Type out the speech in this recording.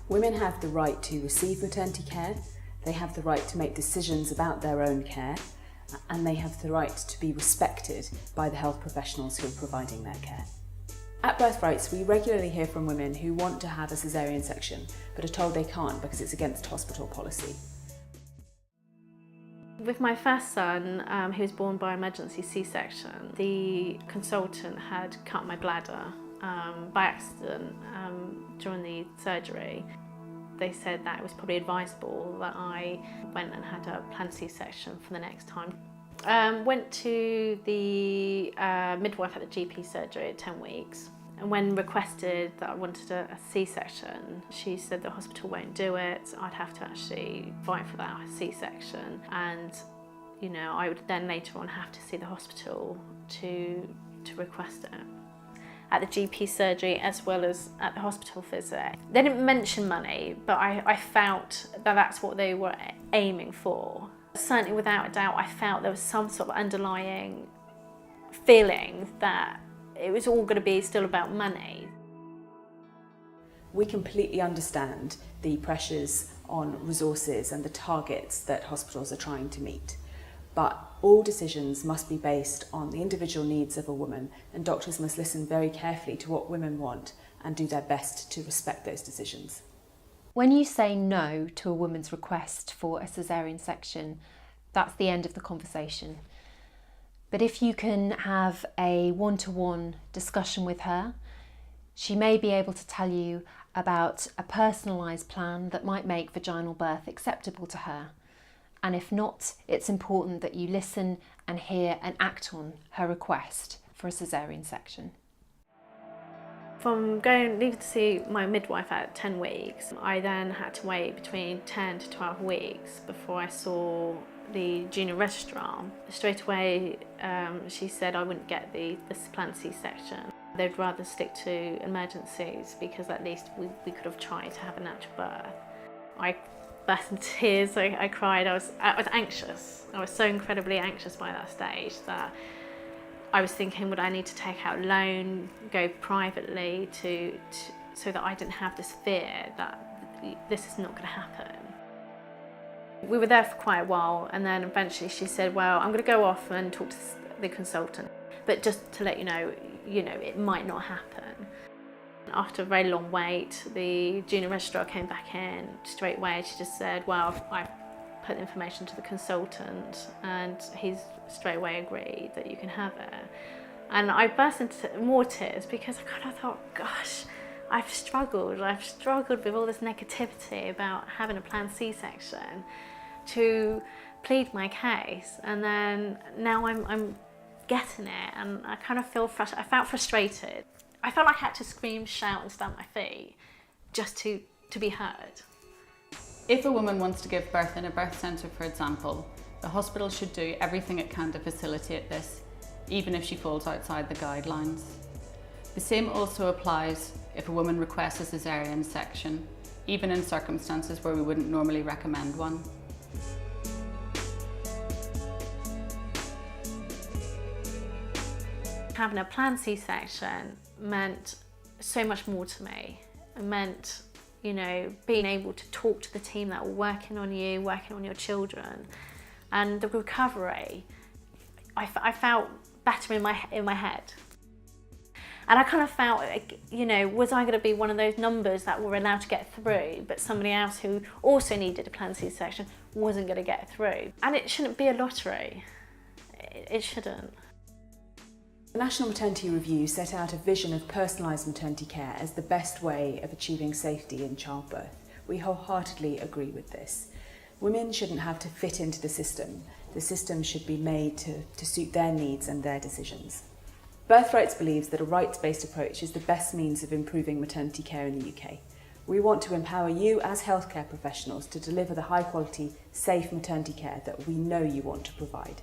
Women have the right to receive maternity care, they have the right to make decisions about their own care, and they have the right to be respected by the health professionals who are providing their care. At Birthrights, we regularly hear from women who want to have a caesarean section, but are told they can't because it's against hospital policy. With my first son, who was born by emergency C-section, the consultant had cut my bladder by accident during the surgery. They said that it was probably advisable that I went and had a planned C-section for the next time. Went to the midwife at the GP surgery at 10 weeks. And when requested that I wanted a C-section, she said the hospital won't do it. I'd have to actually fight for that C-section. And, you know, I would then later on have to see the hospital to request it. At the GP surgery as well as at the hospital visit. They didn't mention money, but I felt that that's what they were aiming for. Certainly without a doubt, I felt there was some sort of underlying feeling that it was all going to be still about money. We completely understand the pressures on resources and the targets that hospitals are trying to meet. But all decisions must be based on the individual needs of a woman, and doctors must listen very carefully to what women want and do their best to respect those decisions. When you say no to a woman's request for a caesarean section, that's the end of the conversation. But if you can have a one-to-one discussion with her, she may be able to tell you about a personalised plan that might make vaginal birth acceptable to her. And if not, it's important that you listen and hear and act on her request for a caesarean section. From leaving to see my midwife at 10 weeks, I then had to wait between 10 to 12 weeks before I saw the junior registrar. Straight away, she said I wouldn't get the planned C-section. They'd rather stick to emergencies because at least we could have tried to have a natural birth. I burst into tears, I cried, I was anxious. I was so incredibly anxious by that stage that I was thinking, would I need to take out a loan, go privately so that I didn't have this fear that this is not going to happen. We were there for quite a while, and then eventually she said, well, I'm going to go off and talk to the consultant, but just to let you know, it might not happen. After a very long wait, the junior registrar came back in straight away. She just said, well, I've put the information to the consultant and he's straight away agreed that you can have it. And I burst into more tears because I kind of thought, gosh, I've struggled with all this negativity about having a planned C-section to plead my case, and then now I'm getting it, and I kind of feel frustrated. I felt frustrated. I felt like I had to scream, shout and stamp my feet just to be heard. If a woman wants to give birth in a birth centre, for example, the hospital should do everything it can to facilitate this, even if she falls outside the guidelines. The same also applies if a woman requests a caesarean section, even in circumstances where we wouldn't normally recommend one. Having a planned C-section meant so much more to me. It meant, being able to talk to the team that were working on you, working on your children, and the recovery. I felt better in my head. And I kind of felt, was I going to be one of those numbers that were allowed to get through, but somebody else who also needed a planned C-section wasn't going to get through? And it shouldn't be a lottery. It shouldn't. The National Maternity Review set out a vision of personalised maternity care as the best way of achieving safety in childbirth. We wholeheartedly agree with this. Women shouldn't have to fit into the system. The system should be made to suit their needs and their decisions. Birthrights believes that a rights-based approach is the best means of improving maternity care in the UK. We want to empower you as healthcare professionals to deliver the high-quality, safe maternity care that we know you want to provide.